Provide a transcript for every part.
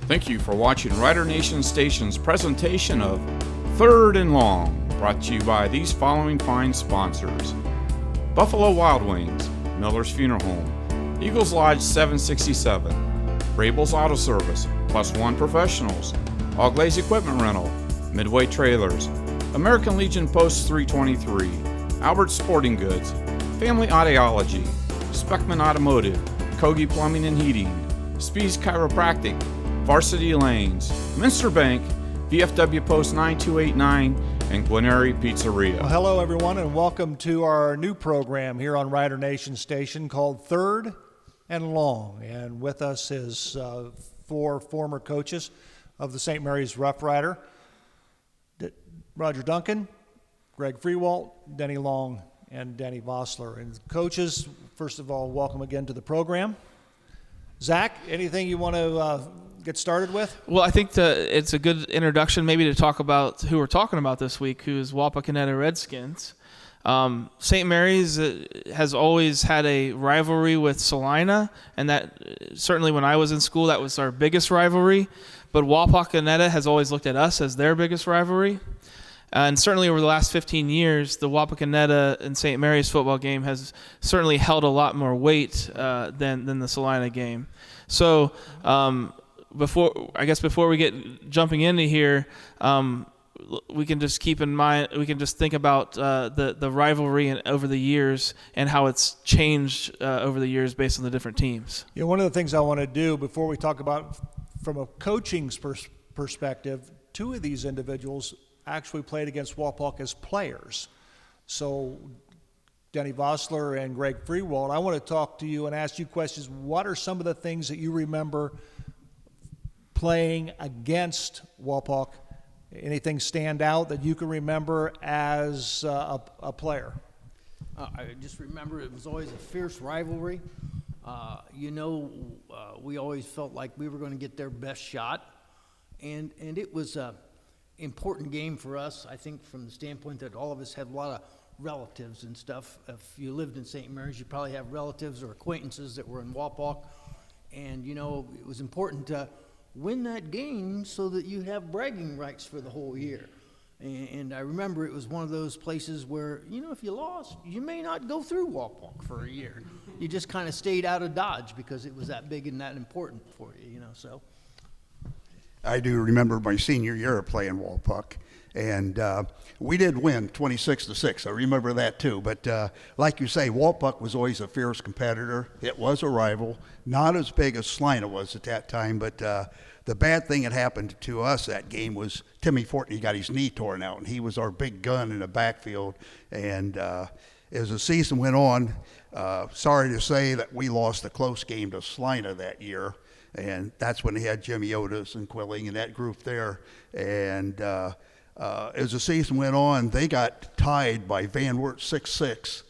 Thank you for watching Rider Nation Station's presentation of Third and Long, brought to you by these following fine sponsors: Buffalo Wild Wings, Miller's Funeral Home, Eagles Lodge 767, Rabel's Auto Service, Plus One Professionals, All Glaze Equipment Rental, Midway Trailers, American Legion Post 323, Albert Sporting Goods, Family Audiology, Speckman Automotive, Kogi Plumbing and Heating, Spees Chiropractic, Varsity Lanes, Minster Bank, VFW Post 9289, and Gwinneri Pizzeria. Well, hello, everyone, and welcome to our new program here on Rider Nation Station called Third and Long. And with us is four former coaches of the St. Mary's Rough Rider: Roger Duncan, Greg Freewalt, Denny Long, and Denny Vossler. And coaches, first of all, welcome again to the program. Zach, anything you want to get started with? Well, I think it's a good introduction maybe to talk about who we're talking about this week, who is Wapakoneta Redskins. St. Mary's has always had a rivalry with Salina, and that certainly when I was in school, that was our biggest rivalry. But Wapakoneta has always looked at us as their biggest rivalry. And certainly over the last 15 years, the Wapakoneta and St. Mary's football game has certainly held a lot more weight than the Salina game. So before we get jumping into here, we can just keep in mind, we can just think about the rivalry over the years and how it's changed over the years based on the different teams. You know, one of the things I want to do before we talk about from a coaching perspective, two of these individuals actually played against Wapak as players. So Denny Vossler and Greg Freewalt, I want to talk to you and ask you questions. What are some of the things that you remember playing against Wapak? Anything stand out that you can remember as a player? I just remember it was always a fierce rivalry. We always felt like we were going to get their best shot. And it was a important game for us, I think, from the standpoint that all of us had a lot of relatives and stuff. If you lived in St. Mary's, you probably have relatives or acquaintances that were in Wapak. And, it was important to win that game so that you have bragging rights for the whole year. And I remember it was one of those places where, if you lost, you may not go through Wapak for a year. You just kind of stayed out of Dodge because it was that big and that important for you, so. I do remember my senior year of playing Wapak, and we did win 26-6. I remember that too. But like you say, Wapak was always a fierce competitor. It was a rival, not as big as Salina was at that time. But the bad thing that happened to us that game was Timmy Fortney got his knee torn out, and he was our big gun in the backfield. And as the season went on, sorry to say that we lost a close game to Salina that year. And that's when they had Jimmy Otis and Quilling and that group there. And as the season went on, they got tied by Van Wert 6-6,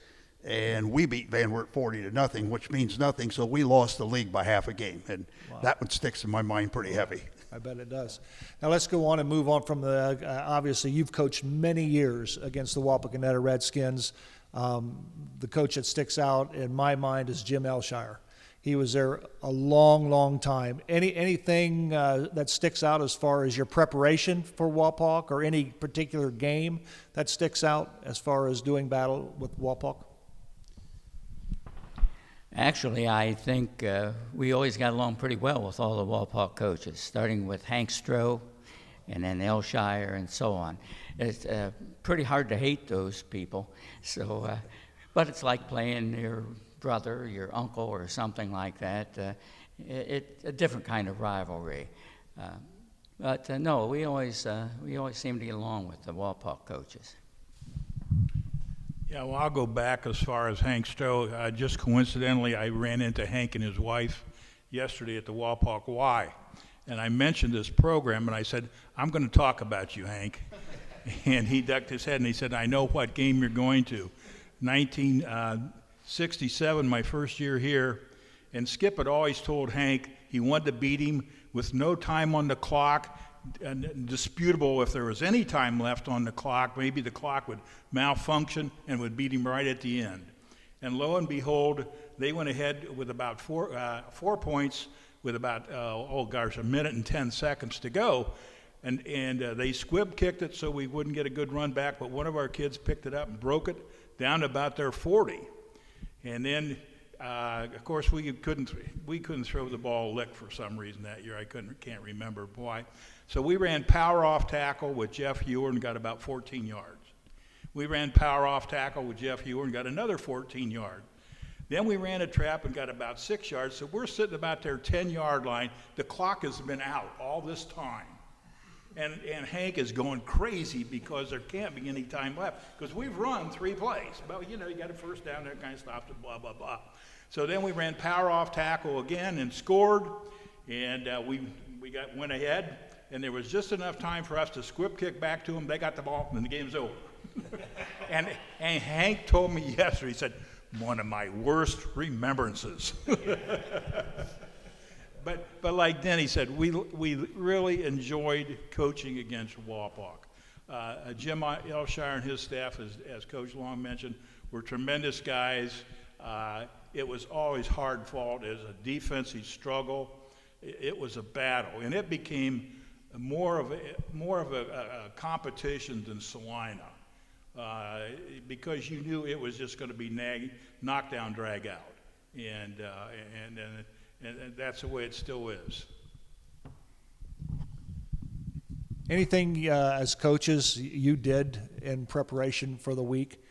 and we beat Van Wert 40-0, which means nothing. So we lost the league by half a game, and wow, that one sticks in my mind pretty heavy. I bet it does. Now let's go on and move on from the. Obviously, you've coached many years against the Wapakoneta Redskins. The coach that sticks out in my mind is Jim Elshire. He was there a long, long time. Anything that sticks out as far as your preparation for Wapak, or any particular game that sticks out as far as doing battle with Wapak? Actually, I think we always got along pretty well with all the Wapak coaches, starting with Hank Stroh and then Elshire and so on. It's pretty hard to hate those people. So, but it's like playing your brother, your uncle, or something like that. It's a different kind of rivalry. But no, we always seem to get along with the Wapak coaches. Yeah, well, I'll go back as far as Hank Stowe. Just coincidentally, I ran into Hank and his wife yesterday at the Wapak Y, and I mentioned this program, and I said, I'm going to talk about you, Hank. And he ducked his head, and he said, I know what game you're going to. 1967, my first year here, and Skip had always told Hank he wanted to beat him with no time on the clock, and disputable if there was any time left on the clock. Maybe the clock would malfunction and would beat him right at the end. And lo and behold, they went ahead with about 4 points with about, a minute and 10 seconds to go. And they squib kicked it so we wouldn't get a good run back, but one of our kids picked it up and broke it down to about their 40. And then, of course, we couldn't throw the ball a lick for some reason that year. Can't remember why. So we ran power off tackle with Jeff Ewer and got about 14 yards. We ran power off tackle with Jeff Ewer and got another 14 yards. Then we ran a trap and got about 6 yards. So we're sitting about their 10-yard line. The clock has been out all this time. And Hank is going crazy because there can't be any time left because we've run 3 plays. Well, you got a first down, that kind of stops it, blah, blah, blah. So then we ran power off tackle again and scored, and we went ahead, and there was just enough time for us to squib kick back to them. They got the ball, and the game's over. and Hank told me yesterday, he said, one of my worst remembrances. But like Denny said, we really enjoyed coaching against Wapak. Jim Elshire and his staff, as Coach Long mentioned, were tremendous guys. It was always hard fought. It was a defensive struggle. It was a battle, and it became more of a competition than Salina, because you knew it was just going to be knockdown, drag out, and that's the way it still is. Anything as coaches you did in preparation for the week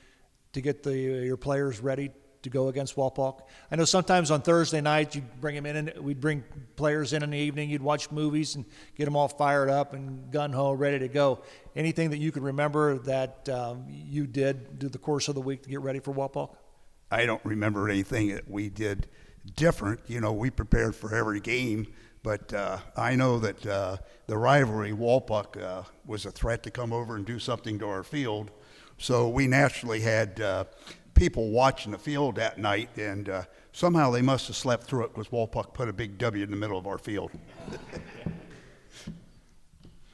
to get your players ready to go against Wapak? I know sometimes on Thursday nights you'd bring them in, and we'd bring players in the evening. You'd watch movies and get them all fired up and gung-ho, ready to go. Anything that you can remember that you did through the course of the week to get ready for Wapak? I don't remember anything that we did different. We prepared for every game, but I know that the rivalry, Wapak, was a threat to come over and do something to our field. So we naturally had people watching the field that night, and somehow they must have slept through it because Wapak put a big W in the middle of our field.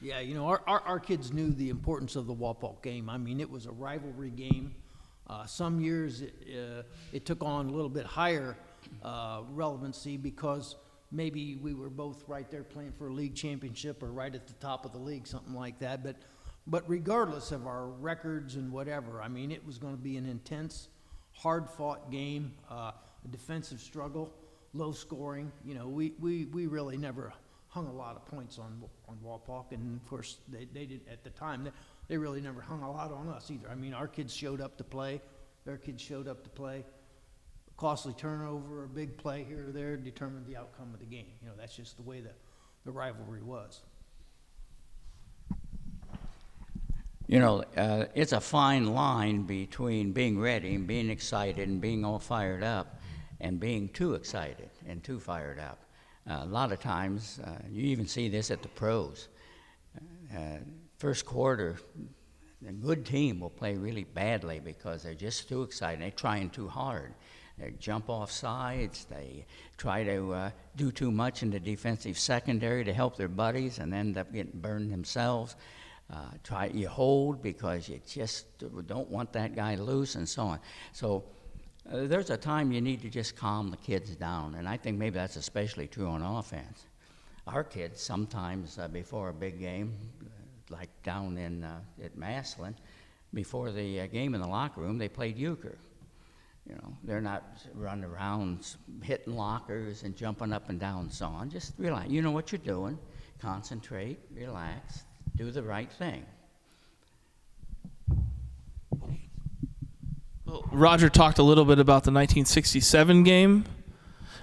Yeah, our kids knew the importance of the Wapak game. I mean, it was a rivalry game. Some years it took on a little bit higher relevancy because maybe we were both right there playing for a league championship or right at the top of the league, something like that. But regardless of our records and whatever, I mean, it was going to be an intense, hard-fought game, a defensive struggle, low scoring. We really never hung a lot of points on Wapak, and of course they did at the time. They really never hung a lot on us either. I mean, our kids showed up to play, their kids showed up to play. A costly turnover, a big play here or there determined the outcome of the game. That's just the way the rivalry was. It's a fine line between being ready and being excited and being all fired up and being too excited and too fired up. A lot of times, you even see this at the pros. First quarter, a good team will play really badly because they're just too excited. They're trying too hard. They jump off sides. They try to do too much in the defensive secondary to help their buddies and end up getting burned themselves. You hold because you just don't want that guy loose and so on. So there's a time you need to just calm the kids down, and I think maybe that's especially true on offense. Our kids sometimes before a big game, like down at Massillon, before the game in the locker room, they played euchre. They're not running around hitting lockers and jumping up and down and so on. Just relax. You know what you're doing. Concentrate, relax, do the right thing. Well, Roger talked a little bit about the 1967 game.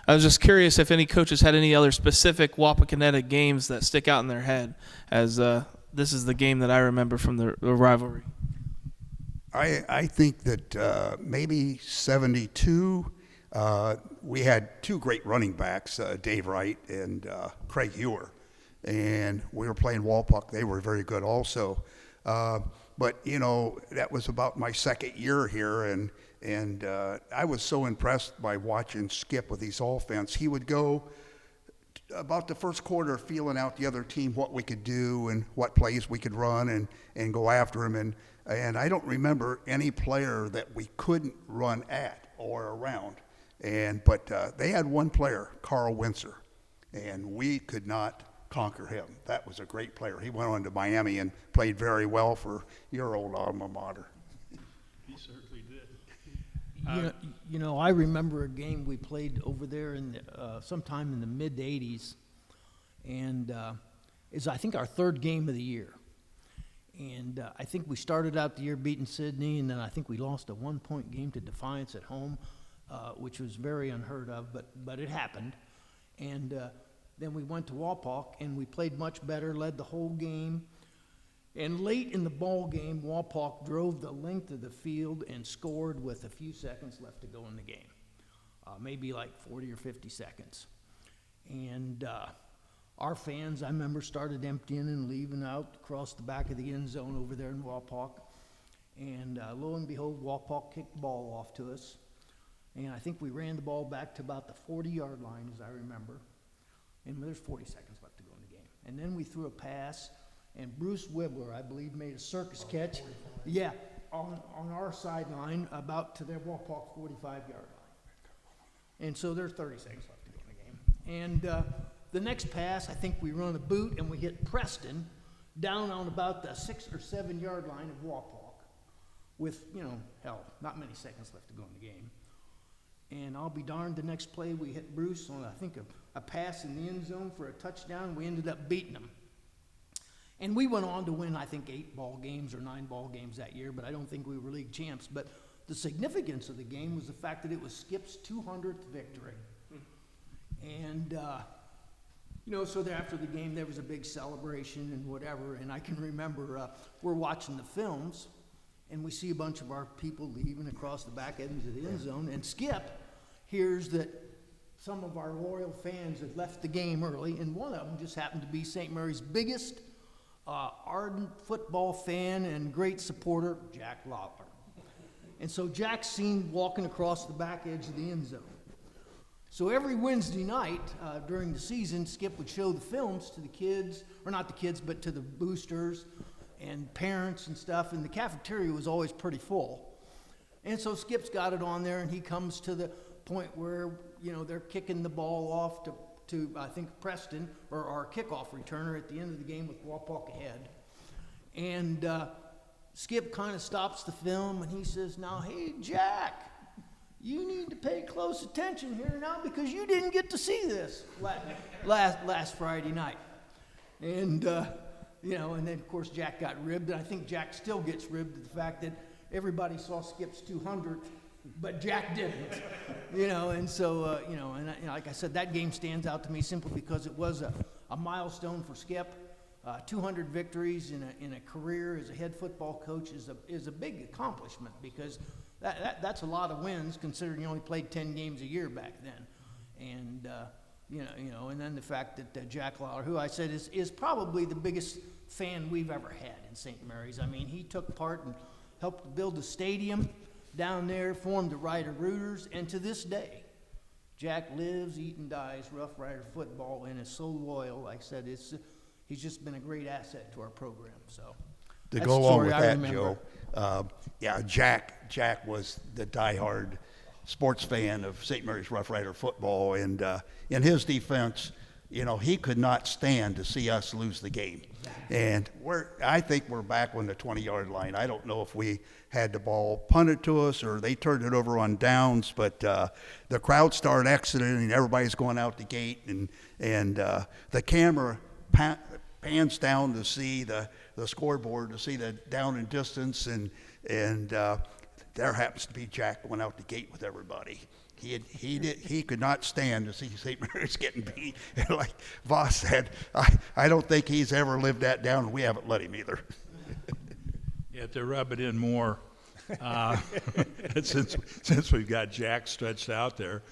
I was just curious if any coaches had any other specific Wapakoneta games that stick out in their head, as this is the game that I remember from the rivalry. I think that maybe 72, we had two great running backs, Dave Wright and Craig Ewer. And we were playing Wapak. They were very good also. But, that was about my second year here, and I was so impressed by watching Skip with his offense. He would go about the first quarter feeling out the other team, what we could do and what plays we could run and go after him. And I don't remember any player that we couldn't run at or around. But they had one player, Carl Windsor. and we could not conquer him. That was a great player. He went on to Miami and played very well for your old alma mater. He certainly did. I remember a game we played over there in sometime in the mid-'80s, and it's, I think, our third game of the year. And I think we started out the year beating Sydney, and then I think we lost a 1-point game to Defiance at home, which was very unheard of, but it happened. And then we went to Wapak, and we played much better, led the whole game. And late in the ball game, Wapak drove the length of the field and scored with a few seconds left to go in the game, maybe like 40 or 50 seconds. And our fans, I remember, started emptying and leaving out across the back of the end zone over there in Wapak. And lo and behold, Wapak kicked the ball off to us. And I think we ran the ball back to about the 40-yard line, as I remember. And there's 40 seconds left to go in the game. And then we threw a pass, and Bruce Wibbler, I believe, made a circus catch. Yeah, on our sideline, about to their Wapak 45-yard line. And so there's 30 seconds left to go in the game. And the next pass, I think we run a boot, and we hit Preston down on about the 6 or 7 yard line of Wapak with, not many seconds left to go in the game. And I'll be darned, the next play we hit Bruce on, I think, a pass in the end zone for a touchdown. We ended up beating them. And we went on to win, I think, 8 ball games or 9 ball games that year, but I don't think we were league champs. But the significance of the game was the fact that it was Skip's 200th victory. And, so after the game, there was a big celebration and whatever. And I can remember we're watching the films, and we see a bunch of our people leaving across the back end of the end zone. And Skip hears that some of our loyal fans had left the game early, and one of them just happened to be St. Mary's biggest ardent football fan and great supporter, Jack Lawler. And so Jack's seen walking across the back edge of the end zone. So every Wednesday night during the season, Skip would show the films to the kids, or not the kids, but to the boosters and parents and stuff, and the cafeteria was always pretty full. And so Skip's got it on there, and he comes to the point where, they're kicking the ball off to I think, Preston, or our kickoff returner at the end of the game with Wapak ahead. And Skip kind of stops the film, and he says, "Now, hey, Jack, you need to pay close attention here now because you didn't get to see this last Friday night." And, and then, of course, Jack got ribbed, and I think Jack still gets ribbed at the fact that everybody saw Skip's 200th, but Jack didn't, and so, like I said, that game stands out to me simply because it was a milestone for Skip. 200 victories in a career as a head football coach is a big accomplishment because that's a lot of wins considering you only played 10 games a year back then. And, and then the fact that Jack Lawler, who I said is probably the biggest fan we've ever had in St. Mary's. I mean, he took part and helped build the stadium down there, formed the Rider Rooters, and to this day, Jack lives, eats, and dies Rough Rider football and is so loyal. Like I said, he's just been a great asset to our program. So to go along with that, Joe, Jack was the diehard sports fan of St. Mary's Rough Rider football, and in his defense, he could not stand to see us lose the game. And I think we're back on the 20-yard line. I don't know if we had the ball punted to us or they turned it over on downs, but the crowd started exiting and everybody's going out the gate, and the camera pans down to see the scoreboard, to see the down and distance, and there happens to be Jack going out the gate with everybody. He could not stand to see St. Mary's getting beat. And like Voss said, I don't think he's ever lived that down, and we haven't let him either. You have to rub it in more since we've got Jack stretched out there.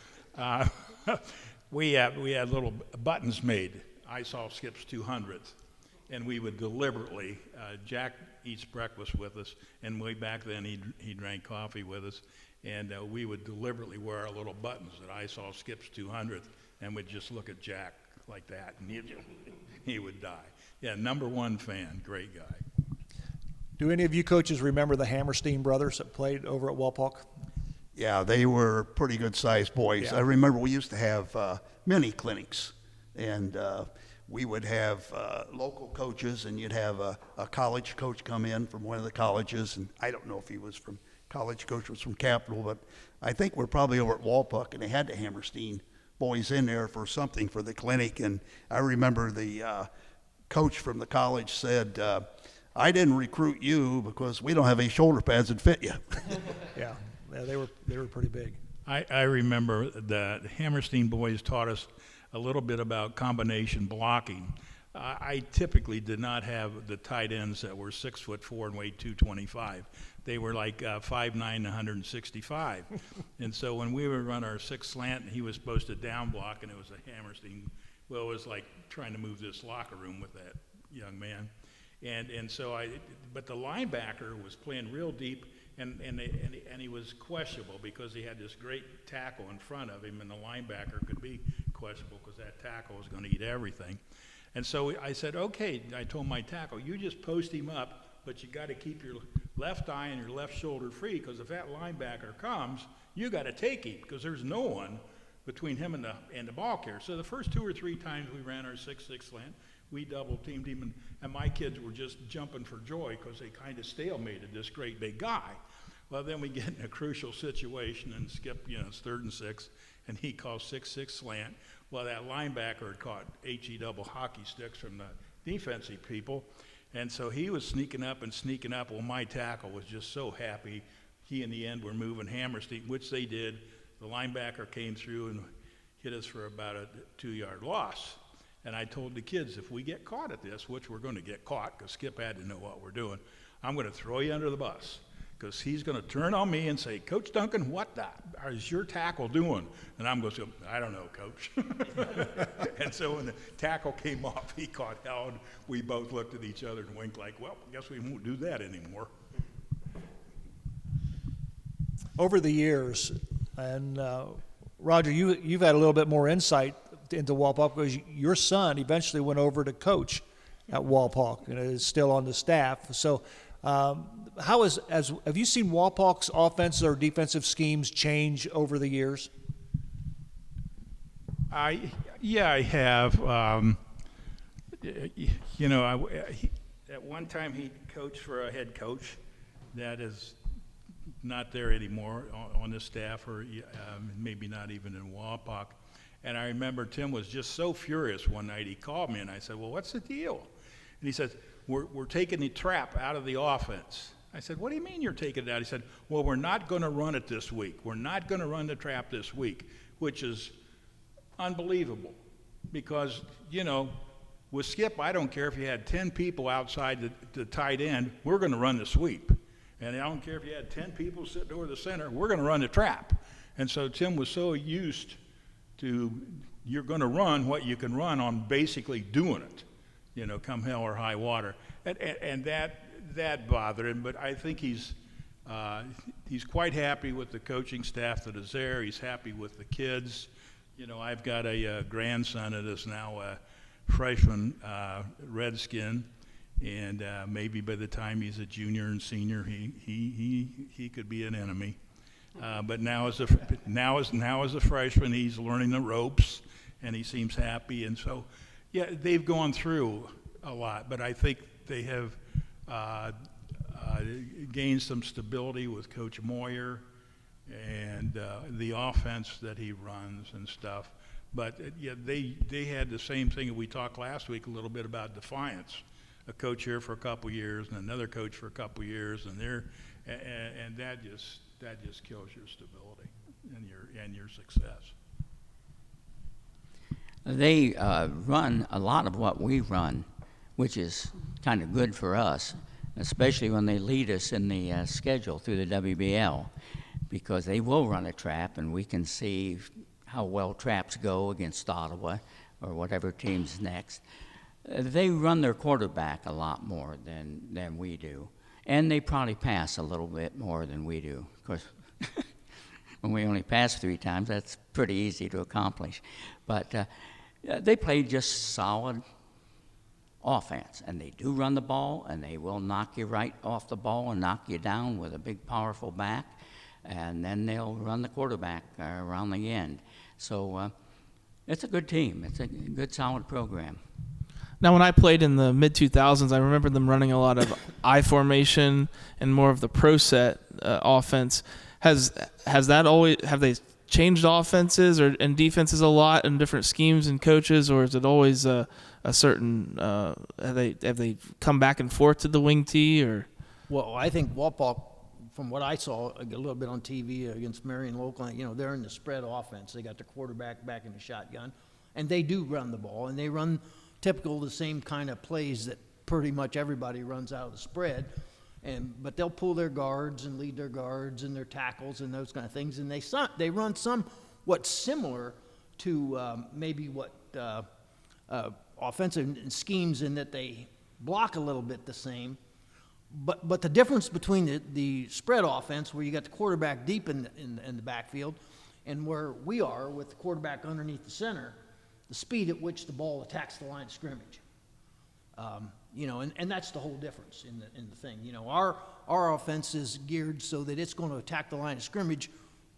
We had little buttons made. I saw Skip's 200th, and we would deliberately, Jack eats breakfast with us, and way back then he drank coffee with us, and we would deliberately wear our little buttons that I saw Skip's 200th, and we'd just look at Jack like that, and he would die. Yeah, #1 fan, great guy. Do any of you coaches remember the Hammerstein brothers that played over at Wapak? Yeah, they were pretty good-sized boys. Yeah. I remember we used to have mini clinics and we would have local coaches, and you'd have a college coach come in from one of the colleges, and I don't know if he was from college coach was from Capital, but I think we're probably over at Walpuck, and they had the Hammerstein boys in there for something for the clinic, and I remember the coach from the college said, I didn't recruit you because we don't have any shoulder pads that fit you. Yeah, they were pretty big. I remember the Hammerstein boys taught us a little bit about combination blocking. I typically did not have the tight ends that were 6'4" and weighed 225. They were like 5'9", 165. And so when we would run our 6 slant, he was supposed to down block, and it was a Hammerstein. Well, it was like trying to move this locker room with that young man. And so but the linebacker was playing real deep, and he was questionable because he had this great tackle in front of him, and the linebacker could be questionable because that tackle was going to eat everything. And so I said, okay, I told my tackle, you just post him up, but you got to keep your left eye and your left shoulder free, because if that linebacker comes, you got to take him, because there's no one between him and the ball carrier. So the first 2 or 3 times we ran our 6-6 slant, we double teamed him, and my kids were just jumping for joy because they kind of stalemated this great big guy. Well, then we get in a crucial situation, and Skip, it's 3rd and 6, and he calls 6-6 slant. Well, that linebacker had caught HE double hockey sticks from the defensive people, and so he was sneaking up. Well, my tackle was just so happy. He, in the end, were moving Hammerstein, which they did. The linebacker came through and hit us for about a 2-yard loss. And I told the kids, if we get caught at this, which we're going to get caught because Skip had to know what we're doing, I'm going to throw you under the bus, because he's going to turn on me and say, Coach Duncan, what is your tackle doing? And I'm going to say, I don't know, Coach. And so when the tackle came off, he caught held. We both looked at each other and winked like, well, I guess we won't do that anymore. Over the years, and Roger, you've had a little bit more insight into Walpock because your son eventually went over to coach at Walpock and is still on the staff. So have you seen Walpock's offensive or defensive schemes change over the years? I have. At one time he coached for a head coach that is not there anymore on the staff, or maybe not even in Walpock. And I remember Tim was just so furious one night. He called me, and I said, well, what's the deal? And he said, we're taking the trap out of the offense. I said, what do you mean you're taking it out? He said, well, we're not going to run it this week. We're not going to run the trap this week, which is unbelievable because, with Skip, I don't care if you had 10 people outside the tight end, we're going to run the sweep. And I don't care if you had 10 people sitting over the center, we're going to run the trap. And so Tim was so used to you're going to run what you can run on basically doing it, come hell or high water. And that bothered him, but I think he's quite happy with the coaching staff that is there. He's happy with the kids. I've got a grandson that is now a freshman Redskin, and maybe by the time he's a junior and senior, he could be an enemy. But now as a freshman, he's learning the ropes, and he seems happy. And so, yeah, they've gone through a lot, but I think they have gained some stability with Coach Moyer and the offense that he runs and stuff. But they had the same thing that we talked last week a little bit about Defiance. A coach here for a couple years and another coach for a couple years, and that just kills your stability and your success. They run a lot of what we run, which is kind of good for us, especially when they lead us in the schedule through the WBL, because they will run a trap, and we can see how well traps go against Ottawa or whatever team's next. They run their quarterback a lot more than we do, and they probably pass a little bit more than we do. Of course, when we only pass 3 times, that's pretty easy to accomplish. But they play just solid offense, and they do run the ball, and they will knock you right off the ball and knock you down with a big, powerful back, and then they'll run the quarterback around the end. So It's a good team. It's a good, solid program. Now, when I played in the mid-2000s, I remember them running a lot of I formation and more of the pro set offense. Has that always, have they changed offenses and defenses a lot in different schemes and coaches, or is it always a certain have they come back and forth to the wing tee? Or Well, I think Wapak, from what I saw a little bit on TV against Marion Local, they're in the spread offense. They got the quarterback back in the shotgun, and they do run the ball, and they run typical the same kind of plays that pretty much everybody runs out of the spread. But they'll pull their guards and lead their guards and their tackles and those kind of things, and they run somewhat similar to maybe what offensive schemes in that they block a little bit the same. But the difference between the spread offense, where you got the quarterback deep in the backfield, and where we are with the quarterback underneath the center, the speed at which the ball attacks the line of scrimmage. And that's the whole difference in the thing. Our offense is geared so that it's going to attack the line of scrimmage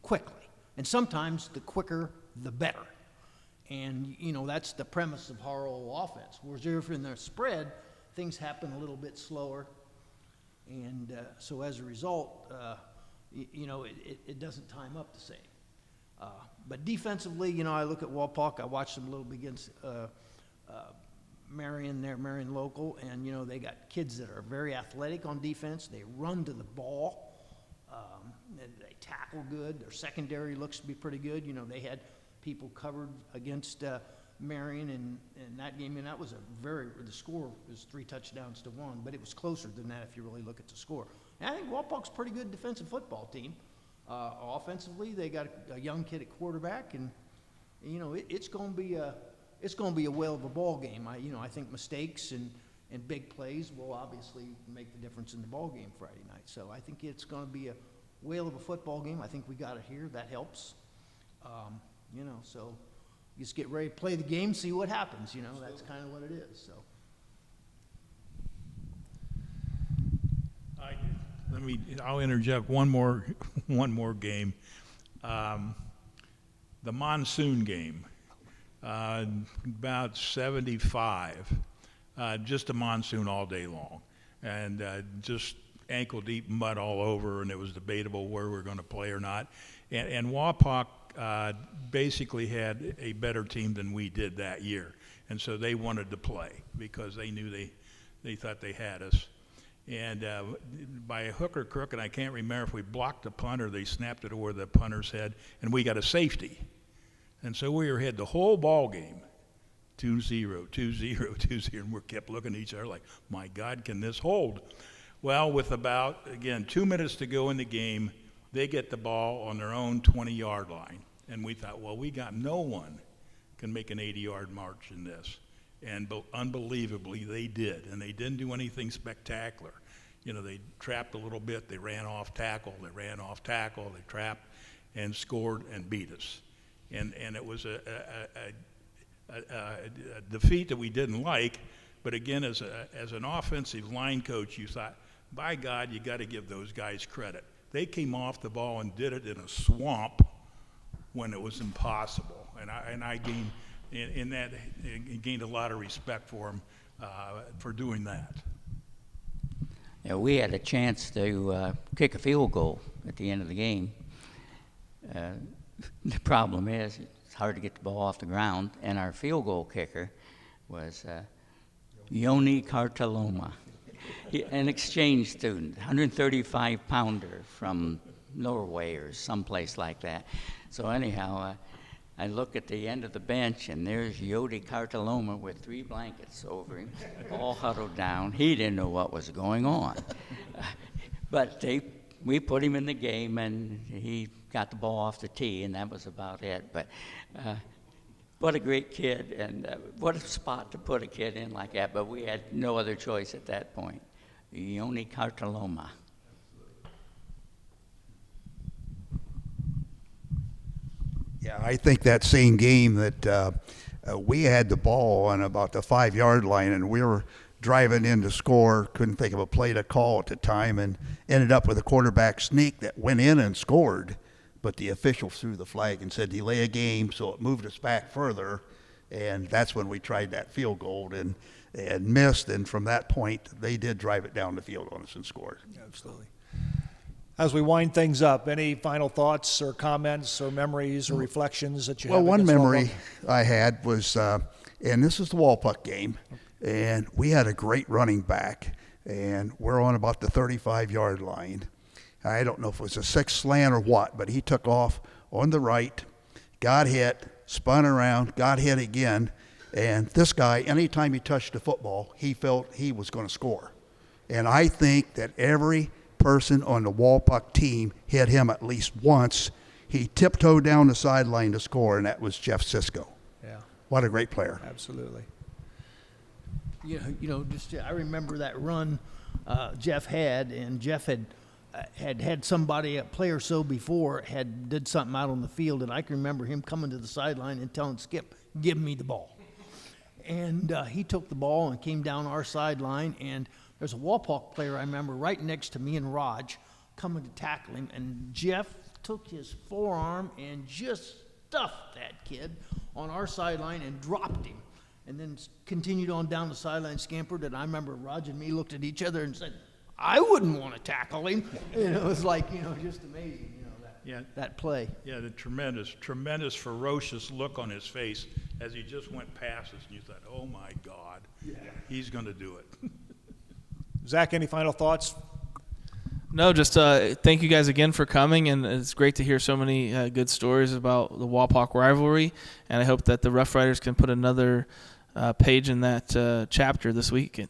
quickly, and sometimes the quicker the better. And that's the premise of our whole offense. Whereas if in the spread, things happen a little bit slower, and so as a result, it doesn't time up the same. But defensively, I look at Wapak. I watched them a little bit against Marion Local, and they got kids that are very athletic on defense. They run to the ball. They tackle good. Their secondary looks to be pretty good. They had people covered against Marion in that game, and that was the score was 3 touchdowns to 1, but it was closer than that if you really look at the score. And I think Wapak's a pretty good defensive football team. Offensively, they got a young kid at quarterback, and it's going to be a whale of a ball game. I think mistakes and big plays will obviously make the difference in the ball game Friday night. So I think it's going to be a whale of a football game. I think we got it here. That helps. So you just get ready to play the game, see what happens. That's kind of what it is. So. I'll interject one more game. The monsoon game, about 75, just a monsoon all day long, and just ankle-deep mud all over, and it was debatable where we were going to play or not. And Wapak basically had a better team than we did that year, and so they wanted to play because they knew they thought they had us. And by a hook or crook, and I can't remember if we blocked the punt or they snapped it over the punter's head, and we got a safety. And so we were ahead the whole ball game, 2-0, 2-0, 2-0, and we kept looking at each other like, my God, can this hold? Well, with about, again, 2 minutes to go in the game, they get the ball on their own 20-yard line. And we thought, well, we got no one can make an 80-yard march in this. And unbelievably, they did. And they didn't do anything spectacular. They trapped a little bit. They ran off tackle. They trapped and scored and beat us. And it was a defeat that we didn't like. But again, as an offensive line coach, you thought, by God, you got to give those guys credit. They came off the ball and did it in a swamp when it was impossible. And I gained in that, gained a lot of respect for him for doing that. Yeah, we had a chance to kick a field goal at the end of the game. The problem is it's hard to get the ball off the ground, and our field goal kicker was Yoni Cartaloma, an exchange student, 135-pounder from Norway or someplace like that. So anyhow, I look at the end of the bench, and there's Yodi Cartaloma with 3 blankets over him, all huddled down. He didn't know what was going on. But we put him in the game, and he got the ball off the tee, and that was about it. But what a great kid, and what a spot to put a kid in like that. But we had no other choice at that point. Yoni Cartaloma. Yeah, I think that same game that we had the ball on about the 5-yard line, and we were driving in to score, couldn't think of a play to call at the time, and ended up with a quarterback sneak that went in and scored. but the official threw the flag and said delay a game, so it moved us back further, and that's when we tried that field goal and missed, and from that point, they did drive it down the field on us and scored. Absolutely. As we wind things up, any final thoughts or comments or memories or reflections that you have? Well, one against memory Walpole? I had was, and this is the Walpuck game, and we had a great running back, and we're on about the 35-yard line. I don't know if it was a six slant or what, but he took off on the right, got hit, spun around, got hit again, and this guy, anytime he touched the football, he felt he was going to score. And I think that every person on the Walpuck team hit him at least once. He tiptoed down the sideline to score, and that was Jeff Sisko. Yeah, What a great player. absolutely. I remember that run Jeff had, and Jeff had somebody, a player or so before, did something out on the field, and I can remember him coming to the sideline and telling Skip, "Give me the ball." And he took the ball and came down our sideline, and there's a Walpock player I remember right next to me and Raj coming to tackle him, and Jeff took his forearm and just stuffed that kid on our sideline and dropped him, and then continued on down the sideline, scampered, and I remember Raj and me looked at each other and said, "I wouldn't want to tackle him." It was like, just amazing, that play. Yeah, the tremendous, ferocious look on his face as he just went past us, and you thought, oh my God, he's going to do it. Zach, any final thoughts? No, just thank you guys again for coming, and it's great to hear so many good stories about the Walpock rivalry, and I hope that the Rough Riders can put another page in that chapter this week.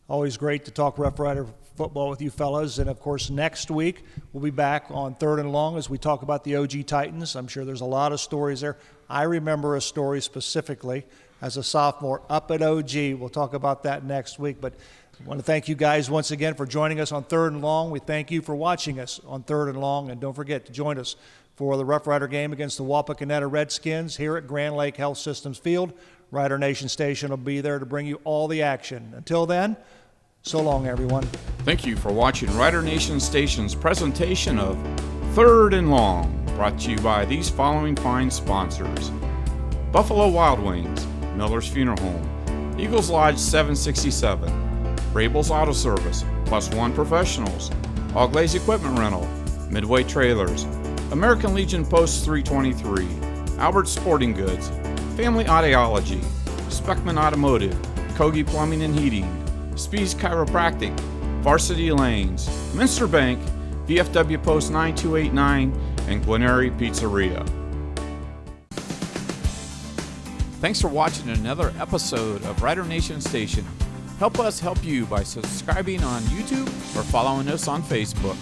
Always great to talk Rough Rider football with you fellas, and of course next week we'll be back on 3rd and Long as we talk about the OG Titans. I'm sure there's a lot of stories there. I remember a story specifically as a sophomore up at OG. We'll talk about that next week, but I want to thank you guys once again for joining us on 3rd and Long. We thank you for watching us on 3rd and Long, and don't forget to join us for the Rough Rider game against the Wapakoneta Redskins here at Grand Lake Health Systems Field. Rider Nation Station will be there to bring you all the action. Until then, so long, everyone. Thank you for watching Rider Nation Station's presentation of 3rd and Long, brought to you by these following fine sponsors: Buffalo Wild Wings, Miller's Funeral Home, Eagles Lodge 767, Rabel's Auto Service, Plus One Professionals, All Glaze Equipment Rental, Midway Trailers, American Legion Post 323, Albert Sporting Goods, Family Audiology, Speckman Automotive, Kogi Plumbing and Heating, Spees Chiropractic, Varsity Lanes, Minster Bank, VFW Post 9289, and Glenary Pizzeria. Thanks for watching another episode of Rider Nation Station. Help us help you by subscribing on YouTube or following us on Facebook.